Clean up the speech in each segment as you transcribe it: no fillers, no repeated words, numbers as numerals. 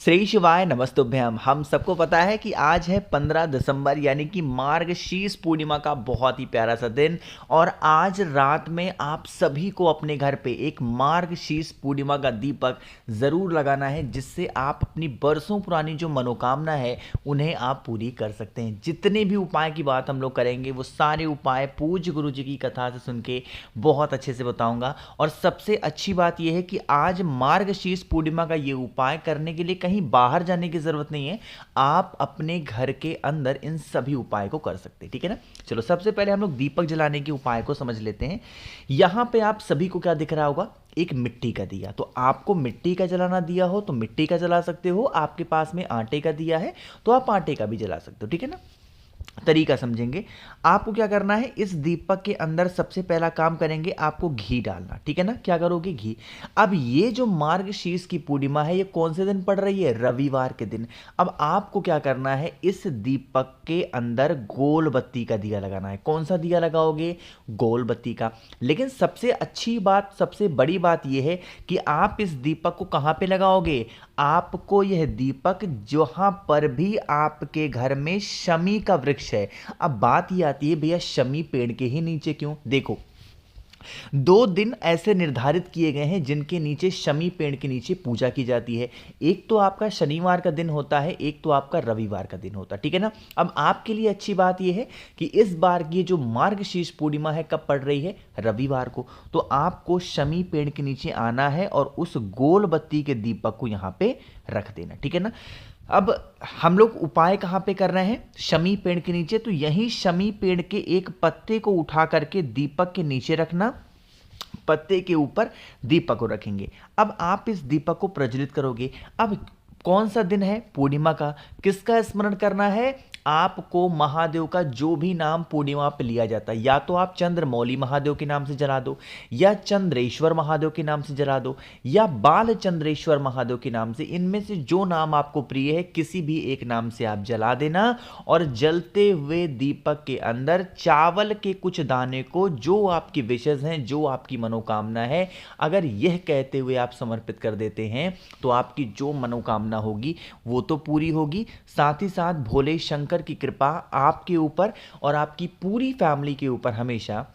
श्री शिवाय नमस्तुभ्यम। हम सबको पता है कि आज है 15 दिसंबर यानी कि मार्गशीर्ष पूर्णिमा का बहुत ही प्यारा सा दिन। और आज रात में आप सभी को अपने घर पे एक मार्गशीर्ष पूर्णिमा का दीपक ज़रूर लगाना है, जिससे आप अपनी बरसों पुरानी जो मनोकामना है उन्हें आप पूरी कर सकते हैं। जितने भी उपाय की बात हम लोग करेंगे वो सारे उपाय पूज्य गुरु जी की कथा से सुन के बहुत अच्छे से बताऊंगा। और सबसे अच्छी बात यह है कि आज मार्गशीर्ष पूर्णिमा का ये उपाय करने के लिए कहीं बाहर जाने की जरूरत नहीं है, आप अपने घर के अंदर इन सभी उपाय को कर सकते हैं। ठीक है ना। चलो सबसे पहले हम लोग दीपक जलाने के उपाय को समझ लेते हैं। यहां पे आप सभी को क्या दिख रहा होगा, एक मिट्टी का दिया। तो आपको मिट्टी का जलाना दिया हो तो मिट्टी का जला सकते हो, आपके पास में आटे का दिया है तो आप आटे का भी जला सकते हो। ठीक है ना। तरीका समझेंगे। आपको क्या करना है, इस दीपक के अंदर सबसे पहला काम करेंगे, आपको घी डालना। ठीक है ना। क्या करोगे, घी। अब ये जो मार्गशीर्ष की पूर्णिमा है ये कौन से दिन पड़ रही है, रविवार के दिन। अब आपको क्या करना है, इस दीपक के अंदर गोल बत्ती का दिया लगाना है। कौन सा दिया लगाओगे, गोल बत्ती का। लेकिन सबसे अच्छी बात, सबसे बड़ी बात यह है कि आप इस दीपक को कहां पे लगाओगे। आपको यह दीपक जहां पर भी आपके घर में शमी का वृक्ष है। अब बात ये आती है, भैया शमी पेड़ के ही नीचे क्यों। देखो, 2 दिन ऐसे निर्धारित किए गए हैं जिनके नीचे शमी पेड़ के नीचे पूजा की जाती है। एक तो आपका शनिवार का दिन होता है, एक तो आपका रविवार का दिन होता है। ठीक है ना। अब आपके लिए अच्छी बात यह है कि इस बार की जो मार्गशीर्ष पूर्णिमा है कब पड़ रही है, रविवार को। तो आपको शमी पेड़ के नीचे आना है और उस गोल बत्ती के दीपक को यहां पे रख देना। ठीक है ना। अब हम लोग उपाय कहां पे कर रहे हैं, शमी पेड़ के नीचे। तो यही शमी पेड़ के एक पत्ते को उठा करके दीपक के नीचे रखना, पत्ते के ऊपर दीपक को रखेंगे। अब आप इस दीपक को प्रज्वलित करोगे। अब कौन सा दिन है, पूर्णिमा का। किसका स्मरण करना है, आपको महादेव का जो भी नाम पूर्णिमा पे लिया जाता है, या तो आप चंद्रमौली महादेव के नाम से जला दो, या चंद्रेश्वर महादेव के नाम से जला दो, या बाल चंद्रेश्वर महादेव के नाम से। इनमें से जो नाम आपको प्रिय है किसी भी एक नाम से आप जला देना। और जलते हुए दीपक के अंदर चावल के कुछ दाने को, जो आपकी विशेष हैं, जो आपकी मनोकामना है, अगर यह कहते हुए आप समर्पित कर देते हैं तो आपकी जो मनोकामना होगी वो तो पूरी होगी, साथ ही साथ भोले शंकर की कृपा आपके ऊपर और आपकी पूरी फैमिली के ऊपर हमेशा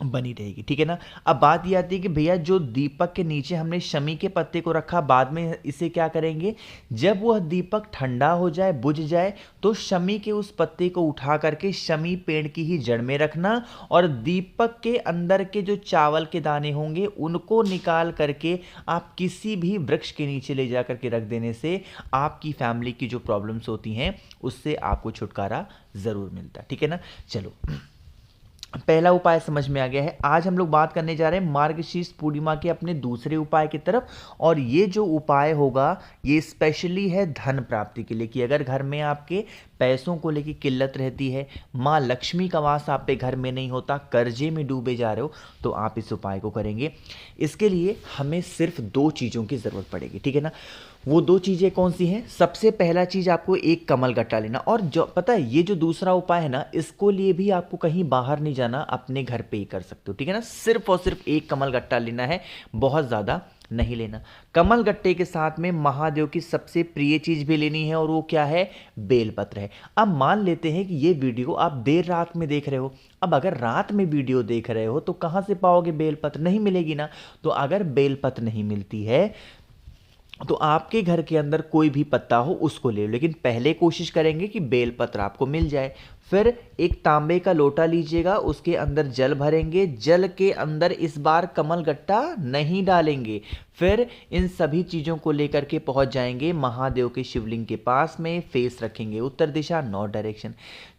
बनी रहेगी। ठीक है ना। अब बात यह आती है कि भैया जो दीपक के नीचे हमने शमी के पत्ते को रखा, बाद में इसे क्या करेंगे, जब वह दीपक ठंडा हो जाए, बुझ जाए, तो शमी के उस पत्ते को उठा करके शमी पेड़ की ही जड़ में रखना। और दीपक के अंदर के जो चावल के दाने होंगे उनको निकाल करके आप किसी भी वृक्ष के नीचे ले जा करके रख देने से आपकी फैमिली की जो प्रॉब्लम्स होती हैं उससे आपको छुटकारा जरूर मिलता है। ठीक है ना। चलो, पहला उपाय समझ में आ गया है। आज हम लोग बात करने जा रहे हैं मार्गशीर्ष पूर्णिमा के अपने दूसरे उपाय की तरफ। और ये जो उपाय होगा ये स्पेशली है धन प्राप्ति के लिए, कि अगर घर में आपके पैसों को लेकर किल्लत रहती है, माँ लक्ष्मी का वास आप पे घर में नहीं होता, कर्जे में डूबे जा रहे हो, तो आप इस उपाय को करेंगे। इसके लिए हमें सिर्फ 2 चीज़ों की ज़रूरत पड़ेगी। ठीक है ना। वो 2 चीज़ें कौन सी हैं, सबसे पहला चीज़ आपको एक कमल गट्टा लेना। और जो पता है, ये जो दूसरा उपाय है ना, इसको लिए भी आपको कहीं बाहर नहीं जाना, अपने घर पे ही कर सकते हो। ठीक है ना। सिर्फ और सिर्फ एक कमल गट्टा लेना है, बहुत ज़्यादा नहीं लेना। कमल गट्टे के साथ में महादेव की सबसे प्रिय चीज भी लेनी है, और वो क्या है, बेलपत्र है। अब मान लेते हैं कि ये वीडियो आप देर रात में देख रहे हो। अब अगर रात में वीडियो देख रहे हो तो कहां से पाओगे बेलपत्र, नहीं मिलेगी ना। तो अगर बेलपत्र नहीं मिलती है तो आपके घर के अंदर कोई भी पत्ता हो उसको ले लो, लेकिन पहले कोशिश करेंगे कि बेलपत्र आपको मिल जाए। फिर एक तांबे का लोटा लीजिएगा, उसके अंदर जल भरेंगे, जल के अंदर इस बार कमल गट्टा नहीं डालेंगे। फिर इन सभी चीज़ों को लेकर के पहुंच जाएंगे महादेव के शिवलिंग के पास में, फेस रखेंगे उत्तर दिशा, नॉर्थ डायरेक्शन।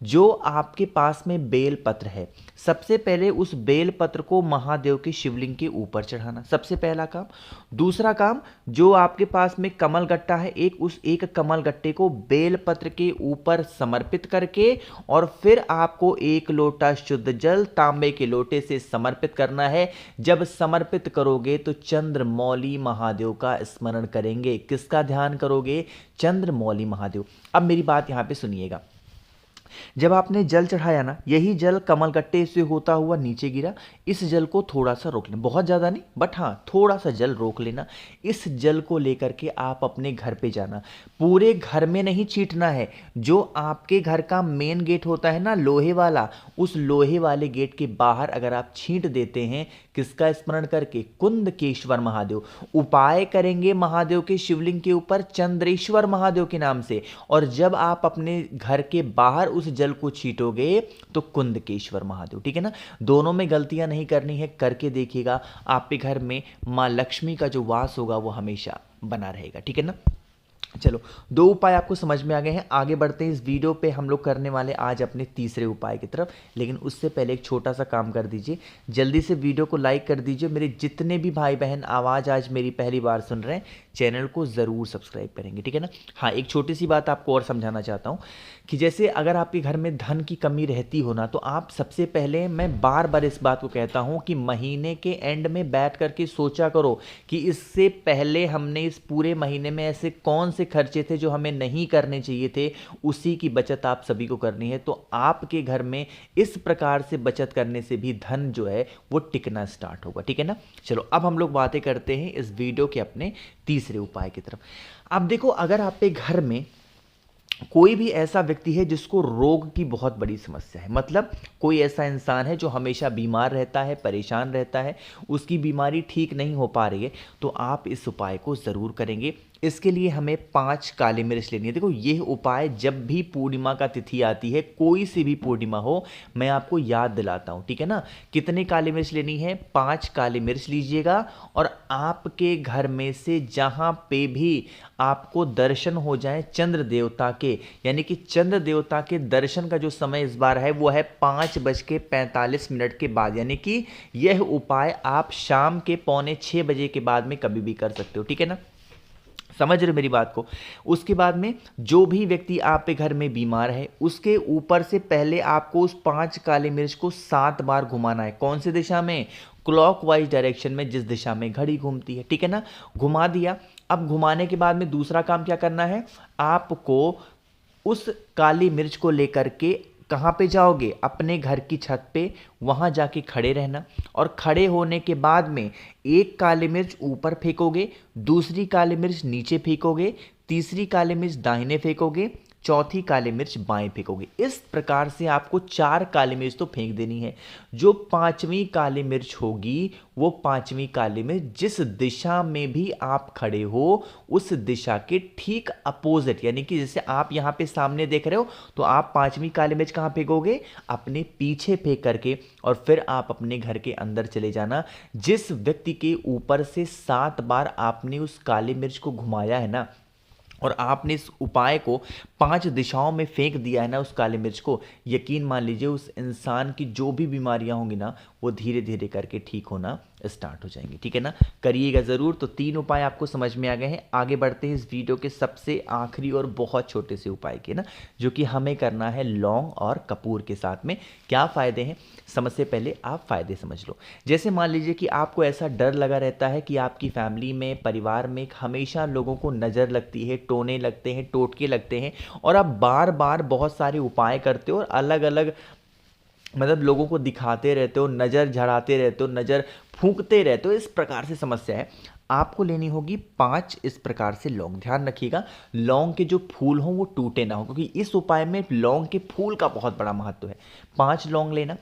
जो आपके पास में बेल पत्र है, सबसे पहले उस बेल पत्र को महादेव के शिवलिंग के ऊपर चढ़ाना, सबसे पहला काम। दूसरा काम, जो आपके पास में कमल गट्टा है, उस एक कमल गट्टे को बेल पत्र के ऊपर समर्पित करके, और फिर आपको 1 लोटा शुद्ध जल तांबे के लोटे से समर्पित करना है। जब समर्पित करोगे तो चंद्रमौली महादेव का स्मरण करेंगे। किसका ध्यान करोगे, चंद्रमौली महादेव। अब मेरी बात यहां पे सुनिएगा। जब आपने जल चढ़ाया ना, यही जल कमलगट्टे से होता हुआ नीचे गिरा। इस जल को थोड़ा सा रोक लेना, बहुत ज़्यादा नहीं बट हाँ थोड़ा सा जल रोक लेना। इस जल को लेकर के आप अपने घर पे जाना। पूरे घर में नहीं छींटना है, जो आपके घर का मेन गेट होता है ना लोहे वाला, उस लोहे वाले गेट के बाहर अगर आप छींट देते हैं, किसका स्मरण करके? कुंदकेश्वर महादेव। उपाय करेंगे महादेव के शिवलिंग के ऊपर चंद्रेश्वर महादेव के नाम से, और जब आप अपने घर के बाहर उस जल को छीटोगे तो कुंदकेश्वर महादेव। ठीक है ना? दोनों में गलतियां नहीं करनी है, करके देखिएगा, आपके घर में माँ लक्ष्मी का जो वास होगा वो हमेशा बना रहेगा। ठीक है ना? चलो, दो उपाय आपको समझ में आ गए हैं। आगे बढ़ते हैं। इस वीडियो पे हम लोग करने वाले आज अपने तीसरे उपाय की तरफ, लेकिन उससे पहले एक छोटा सा काम कर दीजिए, जल्दी से वीडियो को लाइक कर दीजिए। मेरे जितने भी भाई बहन आवाज़ आज मेरी पहली बार सुन रहे हैं, चैनल को ज़रूर सब्सक्राइब करेंगे। ठीक है ना? हाँ, एक छोटी सी बात आपको और समझाना चाहता हूँ कि जैसे अगर आपके घर में धन की कमी रहती हो ना, तो आप सबसे पहले, मैं बार बार इस बात को कहता हूँ कि महीने के एंड में बैठ करके सोचा करो कि इससे पहले हमने इस पूरे महीने में ऐसे कौन से खर्चे थे जो हमें नहीं करने चाहिए थे, उसी की बचत आप सभी को करनी है। तो आपके घर में इस प्रकार से बचत करने से भी धन जो है वो टिकना स्टार्ट होगा। ठीक है ना? चलो, अब हम लोग बातें करते हैं इस वीडियो के अपने तीसरे उपाय की तरफ। अब देखो, अगर आपके घर में कोई भी ऐसा व्यक्ति है जिसको रोग की बहुत बड़ी समस्या है, मतलब कोई ऐसा इंसान है जो हमेशा बीमार रहता है, परेशान रहता है, उसकी बीमारी ठीक नहीं हो पा रही है, तो आप इस उपाय को ज़रूर करेंगे। इसके लिए हमें 5 काली मिर्च लेनी है। देखो, यह उपाय जब भी पूर्णिमा का तिथि आती है, कोई सी भी पूर्णिमा हो, मैं आपको याद दिलाता हूँ। ठीक है ना? कितनी काली मिर्च लेनी है? 5 काली मिर्च लीजिएगा, और आपके घर में से जहाँ पे भी आपको दर्शन हो जाए चंद्र देवता के, यानी कि चंद्र देवता के दर्शन का जो समय इस बार है वो है 5:45 के बाद, यानी कि यह उपाय आप शाम के 5:45 बजे के बाद में कभी भी कर सकते हो। ठीक है ना? समझ रहे हो मेरी बात को? उसके बाद में जो भी व्यक्ति आपके घर में बीमार है, उसके ऊपर से पहले आपको उस 5 काली मिर्च को 7 बार घुमाना है। कौन सी दिशा में? क्लॉकवाइज डायरेक्शन में, जिस दिशा में घड़ी घूमती है। ठीक है ना? घुमा दिया। अब घुमाने के बाद में दूसरा काम क्या करना है? आपको उस काली मिर्च को लेकर के कहाँ पे जाओगे? अपने घर की छत पे, वहाँ जाके खड़े रहना, और खड़े होने के बाद में एक काली मिर्च ऊपर फेंकोगे, दूसरी काली मिर्च नीचे फेंकोगे, तीसरी काली मिर्च दाहिने फेंकोगे, चौथी काली मिर्च बाएं फेंकोगे। इस प्रकार से आपको 4 काली मिर्च तो फेंक देनी है। जो 5वीं काली मिर्च होगी, वो 5वीं काली मिर्च जिस दिशा में भी आप खड़े हो, उस दिशा के ठीक अपोजिट, यानी कि जैसे आप यहाँ पे सामने देख रहे हो, तो आप 5वीं काली मिर्च कहाँ फेंकोगे? अपने पीछे फेंक करके, और फिर आप अपने घर के अंदर चले जाना। जिस व्यक्ति के ऊपर से 7 बार आपने उस काली मिर्च को घुमाया है ना, और आपने इस उपाय को 5 दिशाओं में फेंक दिया है ना उस काली मिर्च को, यकीन मान लीजिए उस इंसान की जो भी बीमारियां होंगी ना, वो धीरे धीरे करके ठीक होना स्टार्ट हो जाएंगी। ठीक है ना? करिएगा ज़रूर। तो 3 उपाय आपको समझ में आ गए हैं। आगे बढ़ते हैं इस वीडियो के सबसे आखिरी और बहुत छोटे से उपाय के ना, जो कि हमें करना है लौंग और कपूर के साथ में। क्या फ़ायदे हैं, समझ से पहले आप फ़ायदे समझ लो। जैसे मान लीजिए कि आपको ऐसा डर लगा रहता है कि आपकी फैमिली में, परिवार में हमेशा लोगों को नज़र लगती है, टोने लगते हैं, टोटके लगते हैं, और आप बार बार बहुत सारे उपाय करते हो और अलग अलग, मतलब लोगों को दिखाते रहते हो, नज़र झड़ाते रहते हो, नज़र फूंकते रहते हो। इस प्रकार से समस्या है। आपको लेनी होगी 5 इस प्रकार से लौंग। ध्यान रखिएगा, लौंग के जो फूल हों वो टूटे ना हो, क्योंकि इस उपाय में लौंग के फूल का बहुत बड़ा महत्व है। 5 लौंग लेना।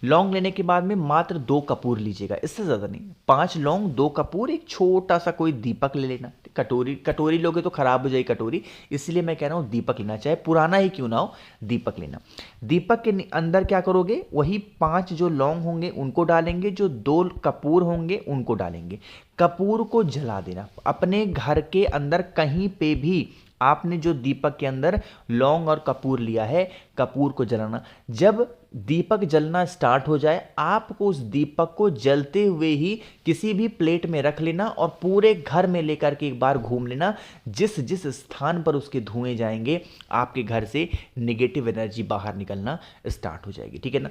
लौंग लेने के बाद में मात्र 2 कपूर लीजिएगा, इससे ज़्यादा नहीं। 5 लौंग, 2 कपूर, एक छोटा सा कोई दीपक ले लेना। कटोरी लोगे तो खराब हो जाएगी कटोरी, इसलिए मैं कह रहा हूँ दीपक लेना, चाहे पुराना ही क्यों ना हो, दीपक लेना। दीपक के अंदर क्या करोगे? वही 5 जो लौंग होंगे उनको डालेंगे, जो 2 कपूर होंगे उनको डालेंगे। कपूर को जला देना। अपने घर के अंदर कहीं पे भी आपने जो दीपक के अंदर लौंग और कपूर लिया है, कपूर को जलाना। जब दीपक जलना स्टार्ट हो जाए, आपको उस दीपक को जलते हुए ही किसी भी प्लेट में रख लेना, और पूरे घर में लेकर के एक बार घूम लेना। जिस जिस स्थान पर उसके धुएं जाएंगे, आपके घर से नेगेटिव एनर्जी बाहर निकलना स्टार्ट हो जाएगी। ठीक है ना?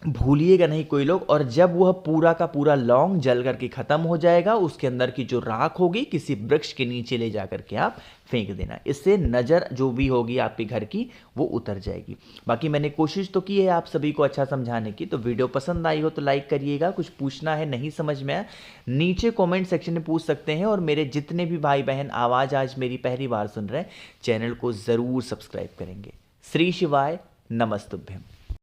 भूलिएगा नहीं कोई लोग। और जब वह पूरा का पूरा लौंग जल करके ख़त्म हो जाएगा, उसके अंदर की जो राख होगी किसी वृक्ष के नीचे ले जा करके आप फेंक देना। इससे नज़र जो भी होगी आपके घर की वो उतर जाएगी। बाकी मैंने कोशिश तो की है आप सभी को अच्छा समझाने की। तो वीडियो पसंद आई हो तो लाइक करिएगा। कुछ पूछना है, नहीं समझ में आया, नीचे कमेंट सेक्शन में पूछ सकते हैं। और मेरे जितने भी भाई बहन आवाज़ आज मेरी पहली बार सुन रहे हैं, चैनल को ज़रूर सब्सक्राइब करेंगे। श्री शिवाय नमस्तुभ्यम।